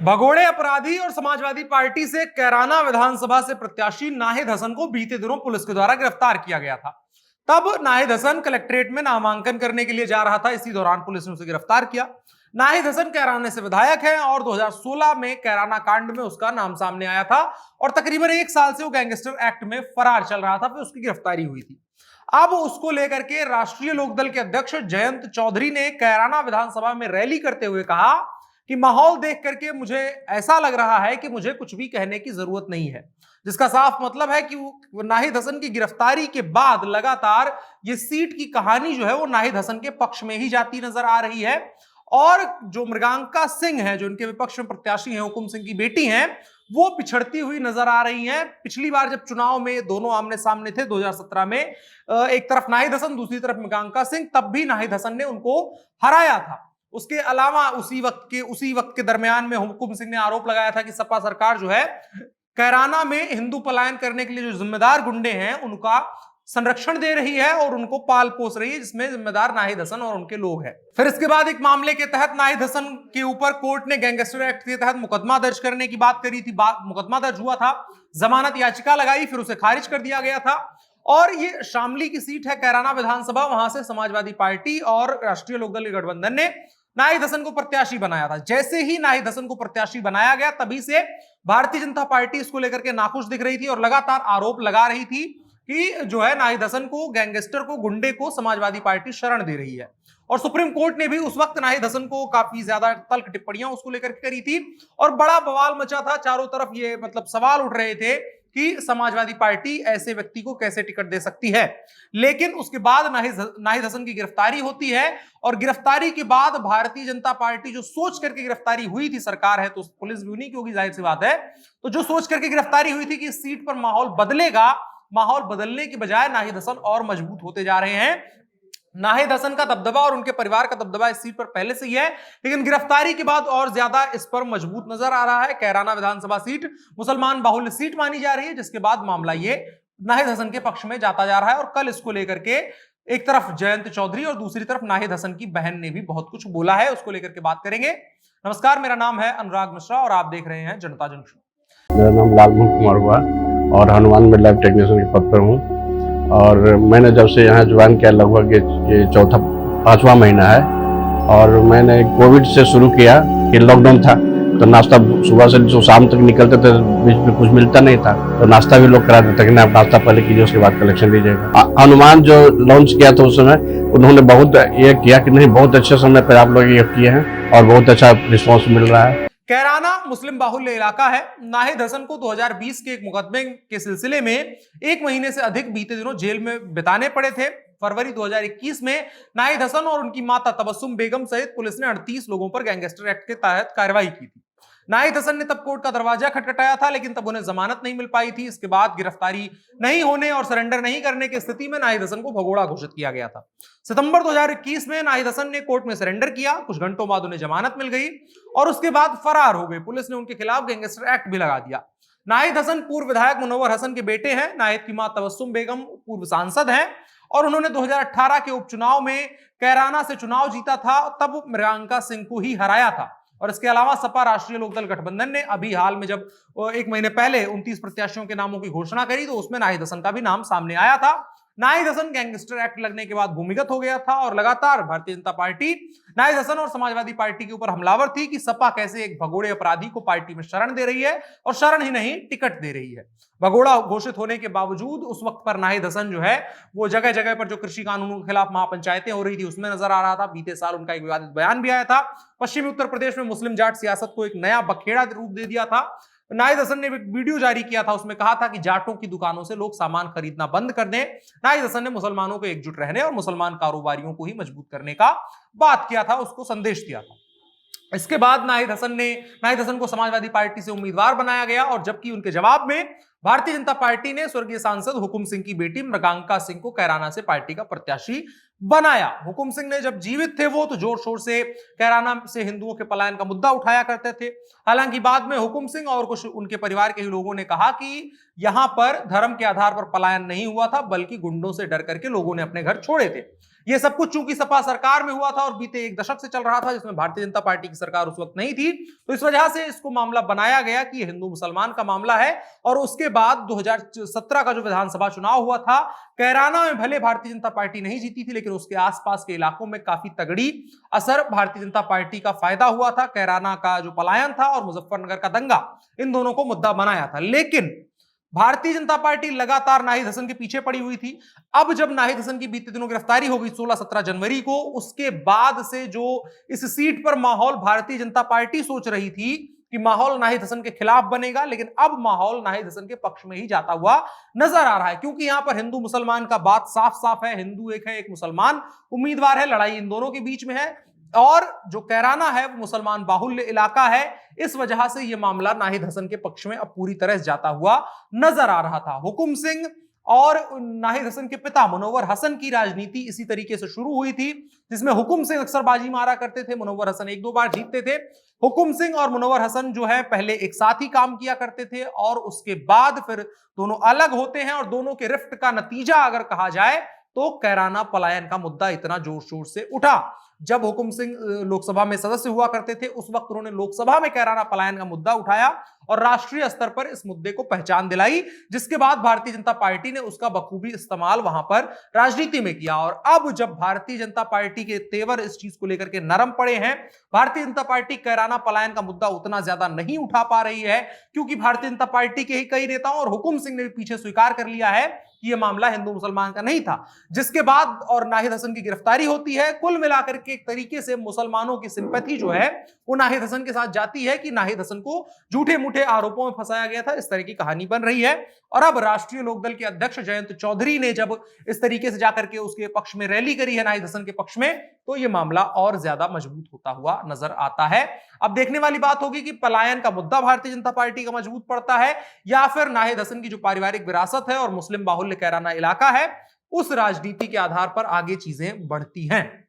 भगोड़े अपराधी और समाजवादी पार्टी से कैराना विधानसभा से प्रत्याशी नाहिद हसन को बीते दिनों पुलिस के द्वारा गिरफ्तार किया गया था। तब नाहिद हसन कलेक्ट्रेट में नामांकन करने के लिए जा रहा था। इसी दौरान पुलिस ने उसे गिरफ्तार किया। नाहिद हसन कैराना से विधायक है और 2016 में कैराना कांड में उसका नाम सामने आया था और तकरीबन 1 साल से वो गैंगस्टर एक्ट में फरार चल रहा था, फिर उसकी गिरफ्तारी हुई थी। अब उसको लेकर के राष्ट्रीय लोकदल के अध्यक्ष जयंत चौधरी ने कैराना विधानसभा में रैली करते हुए कहा कि माहौल देख करके मुझे ऐसा लग रहा है कि मुझे कुछ भी कहने की जरूरत नहीं है, जिसका साफ मतलब है कि वो नाहिद हसन की गिरफ्तारी के बाद लगातार ये सीट की कहानी जो है वो नाहिद हसन के पक्ष में ही जाती नजर आ रही है। और जो मृगांका सिंह है, जो इनके विपक्ष में प्रत्याशी हैं, हुकुम सिंह की बेटी हैं, वो पिछड़ती हुई नजर आ रही हैं। पिछली बार जब चुनाव में दोनों आमने सामने थे 2017 में, एक तरफ नाहिद हसन, दूसरी तरफ मृगांका सिंह, तब भी नाहिद हसन ने उनको हराया था। उसके अलावा उसी वक्त के दरमियान में हुकुम सिंह ने आरोप लगाया था कि सपा सरकार जो है कैराना में हिंदू पलायन करने के लिए जो जिम्मेदार गुंडे हैं उनका संरक्षण दे रही है और उनको पाल पोस रही है, जिसमें जिम्मेदार नाहिद हसन और उनके लोग हैं। फिर इसके बाद एक मामले के तहत नाहिद हसन के ऊपर कोर्ट ने गैंगस्टर एक्ट के तहत मुकदमा दर्ज करने की बात करी थी। मुकदमा दर्ज हुआ था, जमानत याचिका लगाई, फिर उसे खारिज कर दिया गया था। और ये शामली की सीट है कैराना विधानसभा, वहां से समाजवादी पार्टी और राष्ट्रीय लोकदल के गठबंधन ने नाहिद हसन को प्रत्याशी बनाया था। जैसे ही नाहिद हसन को प्रत्याशी बनाया गया, तभी से भारतीय जनता पार्टी इसको लेकर के नाखुश दिख रही थी और लगातार आरोप लगा रही थी कि जो है नाहिद हसन को, गैंगस्टर को, गुंडे को समाजवादी पार्टी शरण दे रही है। और सुप्रीम कोर्ट ने भी उस वक्त नाहिद हसन को काफी ज्यादा तल्ख टिप्पणियां उसको लेकर के करी थी और बड़ा बवाल मचा था। चारों तरफ ये सवाल उठ रहे थे कि समाजवादी पार्टी ऐसे व्यक्ति को कैसे टिकट दे सकती है। लेकिन उसके बाद नाहिद हसन की गिरफ्तारी होती है और गिरफ्तारी के बाद भारतीय जनता पार्टी जो सोच करके गिरफ्तारी हुई थी, सरकार है तो पुलिस भी उन्हीं की होगी, जाहिर सी बात है, तो जो सोच करके गिरफ्तारी हुई थी कि इस सीट पर माहौल बदलेगा, माहौल बदलने की बजाय नाहिद हसन और मजबूत होते जा रहे हैं। नाहिद हसन का दबदबा और उनके परिवार का दबदबा इस सीट पर पहले से ही है, लेकिन गिरफ्तारी के बाद और ज्यादा इस पर मजबूत नजर आ रहा है। कैराना विधानसभा सीट मुसलमान बाहुल्य सीट मानी जा रही है, जिसके बाद मामला ये नाहिद हसन के पक्ष में जाता जा रहा है। और कल इसको लेकर के एक तरफ जयंत चौधरी और दूसरी तरफ नाहिद हसन की बहन ने भी बहुत कुछ बोला है, उसको लेकर के बात करेंगे। नमस्कार, मेरा नाम है अनुराग मिश्रा और आप देख रहे हैं जनता जंक्शन। मेरा नाम लालमोहन कुमार हुआ और हनुमान में लैब टेक्नीशियन के पद पर हूँ। और मैंने जब से यहाँ ज्वाइन किया, लगभग ये चौथा 5वां महीना है। और मैंने कोविड से शुरू किया कि लॉकडाउन था तो नाश्ता सुबह से जो शाम तक निकलते थे, बीच में कुछ मिलता नहीं था तो नाश्ता भी लोग करा देते कि आप नाश्ता पहले कीजिए, उसके बाद कलेक्शन लीजिएगा। हनुमान जो लॉन्च किया था उस समय उन्होंने बहुत ये किया कि नहीं, बहुत अच्छे समय पर आप लोग ये किए हैं और बहुत अच्छा रिस्पॉन्स मिल रहा है। कैराना मुस्लिम बाहुल्य इलाका है। नाहिद हसन को 2020 के एक मुकदमे के सिलसिले में 1 महीने से अधिक बीते दिनों जेल में बिताने पड़े थे। फरवरी 2021 में नाहिद हसन और उनकी माता तबस्सुम बेगम सहित पुलिस ने 38 लोगों पर गैंगस्टर एक्ट के तहत कार्रवाई की थी। नाहिद हसन ने तब कोर्ट का दरवाजा खटखटाया था, लेकिन तब उन्हें जमानत नहीं मिल पाई थी। इसके बाद गिरफ्तारी नहीं होने और सरेंडर नहीं करने की स्थिति में नाहिद हसन को भगोड़ा घोषित किया गया था। सितंबर 2021 में नाहिद हसन ने कोर्ट में सरेंडर किया। कुछ घंटों बाद उन्हें जमानत मिल गई और उसके बाद फरार हो गए। पुलिस ने उनके खिलाफ गैंगस्टर एक्ट भी लगा दिया। नाहिद हसन पूर्व विधायक मुनव्वर हसन के बेटे हैं। नाहिद की मां तबस्सुम बेगम पूर्व सांसद हैं और उन्होंने 2018 के उपचुनाव में कैराना से चुनाव जीता था, तब मृगांका सिंह को ही हराया था। और इसके अलावा सपा राष्ट्रीय लोकदल गठबंधन ने अभी हाल में जब 1 महीने पहले 29 प्रत्याशियों के नामों की घोषणा करी तो उसमें नाहिद हसन का भी नाम सामने आया था। नाहिद हसन गैंगस्टर एक्ट लगने के बाद भूमिगत हो गया था और लगातार भारतीय जनता पार्टी नाहिद हसन और समाजवादी पार्टी के ऊपर हमलावर थी कि सपा कैसे एक भगोड़े अपराधी को पार्टी में शरण दे रही है और शरण ही नहीं, टिकट दे रही है। भगोड़ा घोषित होने के बावजूद उस वक्त पर नाहिद हसन जो है वो जगह जगह पर जो कृषि कानूनों के खिलाफ महापंचायतें हो रही थी उसमें नजर आ रहा था। बीते साल उनका एक विवादित बयान भी आया था। पश्चिमी उत्तर प्रदेश में मुस्लिम जाट सियासत को एक नया बखेड़ा रूप दे दिया था। नाहिद हसन ने एक वीडियो जारी किया था, उसमें कहा था कि जाटों की दुकानों से लोग सामान खरीदना बंद कर दें। नाहिद हसन ने मुसलमानों को एकजुट रहने और मुसलमान कारोबारियों को ही मजबूत करने का बात किया था, उसको संदेश दिया था। इसके बाद नाहिद हसन को समाजवादी पार्टी से उम्मीदवार बनाया गया और जबकि उनके जवाब में भारतीय जनता पार्टी ने स्वर्गीय सांसद हुकुम सिंह की बेटी मृगांका सिंह को कैराना से पार्टी का प्रत्याशी बनाया। हुकुम सिंह ने जब जीवित थे वो तो जोर शोर से कैराना से हिंदुओं के पलायन का मुद्दा उठाया करते थे। हालांकि बाद में हुकुम सिंह और कुछ उनके परिवार के ही लोगों ने कहा कि यहां पर धर्म के आधार पर पलायन नहीं हुआ था, बल्कि गुंडों से डर करके लोगों ने अपने घर छोड़े थे। यह सब कुछ चूंकि सपा सरकार में हुआ था और बीते एक दशक से चल रहा था, जिसमें भारतीय जनता पार्टी की सरकार उस वक्त नहीं थी, तो इस वजह से इसको मामला बनाया गया कि हिंदू मुसलमान का मामला है। और उसके बाद 2017 का जो विधानसभा चुनाव हुआ था, कैराना में भले भारतीय जनता पार्टी नहीं जीती थी, लेकिन उसके आसपास के इलाकों में काफी तगड़ी असर भारतीय जनता पार्टी का फायदा हुआ था। कैराना का जो पलायन था और मुजफ्फरनगर का दंगा, इन दोनों को मुद्दा बनाया था। लेकिन भारतीय जनता पार्टी लगातार नाहिद हसन के पीछे पड़ी हुई थी। अब जब नाहिद हसन की बीते दिनों गिरफ्तारी हो गई 16-17 जनवरी को, उसके बाद से जो इस सीट पर माहौल भारतीय जनता पार्टी सोच रही थी कि माहौल नाहिद हसन के खिलाफ बनेगा, लेकिन अब माहौल नाहिद हसन के पक्ष में ही जाता हुआ नजर आ रहा है। क्योंकि यहां पर हिंदू मुसलमान का बात साफ साफ है, हिंदू एक है, एक मुसलमान उम्मीदवार है, लड़ाई इन दोनों के बीच में है। और जो कैराना है वो मुसलमान बाहुल्य इलाका है, इस वजह से यह मामला नाहिद हसन के पक्ष में अब पूरी तरह से जाता हुआ नजर आ रहा था। हुकुम सिंह और नाहिद हसन के पिता मुनव्वर हसन की राजनीति इसी तरीके से शुरू हुई थी, जिसमें हुकुम सिंह अक्सर बाजी मारा करते थे, मुनव्वर हसन 1-2 बार जीतते थे। हुकुम सिंह और मुनव्वर हसन जो है पहले एक साथ ही काम किया करते थे और उसके बाद फिर दोनों अलग होते हैं। और दोनों के रिफ्ट का नतीजा अगर कहा जाए तो कैराना पलायन का मुद्दा इतना जोर शोर से उठा। जब हुकुम सिंह लोकसभा में सदस्य हुआ करते थे, उस वक्त उन्होंने लोकसभा में कैराना पलायन का मुद्दा उठाया और राष्ट्रीय स्तर पर इस मुद्दे को पहचान दिलाई, जिसके बाद भारतीय जनता पार्टी ने उसका बखूबी इस्तेमाल वहां पर राजनीति में किया। और अब जब भारतीय जनता पार्टी के तेवर इस चीज को लेकर के नरम पड़े हैं, भारतीय जनता पार्टी कैराना पलायन का मुद्दा उतना ज्यादा नहीं उठा पा रही है, क्योंकि भारतीय जनता पार्टी के ही कई नेताओं और हुकुम सिंह ने भी पीछे स्वीकार कर लिया है कि यह मामला हिंदू मुसलमान का नहीं था। जिसके बाद और नाहिद हसन की गिरफ्तारी होती है, कुल मिलाकर के एक तरीके से मुसलमानों की सिंपैथी जो है वो नाहिद हसन के साथ जाती है कि नाहिद हसन को झूठे मूठे आरोपों में फंसाया गया था। इस तरह की कहानी बन रही है। और अब राष्ट्रीय लोकदल के अध्यक्ष जयंत चौधरी ने जब इस तरीके से जाकर के उसके पक्ष में रैली करी है नाहिद हसन के पक्ष में, तो यह मामला और ज्यादा मजबूत होता हुआ नजर आता है। अब देखने वाली बात होगी कि पलायन का मुद्दा भारतीय जनता पार्टी का मजबूत पड़ता है या फिर नाहिद हसन की जो पारिवारिक विरासत है और मुस्लिम बाहुल्य कैराना इलाका है, उस राजनीति के आधार पर आगे चीजें बढ़ती हैं।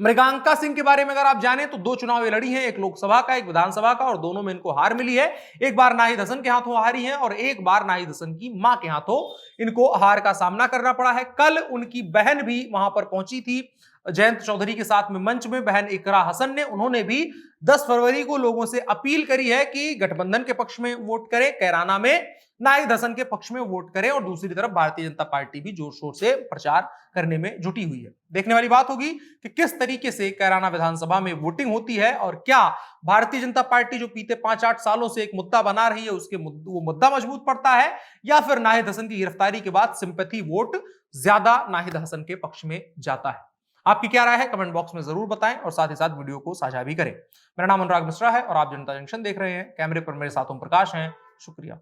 मृगांका सिंह के बारे में अगर आप जानें तो 2 चुनाव लड़ी हैं, एक लोकसभा का, एक विधानसभा का, और दोनों में इनको हार मिली है। एक बार नाहिद हसन के हाथों हारी है और एक बार नाहिद हसन की मां के हाथों इनको हार का सामना करना पड़ा है। कल उनकी बहन भी वहां पर पहुंची थी जयंत चौधरी के साथ में मंच में, बहन इकरा हसन ने। उन्होंने भी 10 फरवरी को लोगों से अपील करी है कि गठबंधन के पक्ष में वोट करें, कैराना में नाहिद हसन के पक्ष में वोट करें। और दूसरी तरफ भारतीय जनता पार्टी भी जोर शोर से प्रचार करने में जुटी हुई है। देखने वाली बात होगी कि किस तरीके से कैराना विधानसभा में वोटिंग होती है और क्या भारतीय जनता पार्टी जो बीते 5-8 सालों से एक मुद्दा बना रही है उसके वो मुद्दा मजबूत पड़ता है, या फिर नाहिद हसन की गिरफ्तारी के बाद सिंपैथी वोट ज्यादा नाहिद हसन के पक्ष में जाता है। आपकी क्या राय है कमेंट बॉक्स में जरूर बताएं और साथ ही साथ वीडियो को साझा भी करें। मेरा नाम अनुराग मिश्रा है और आप जनता जंक्शन देख रहे हैं। कैमरे पर मेरे साथ ओम प्रकाश हैं। शुक्रिया।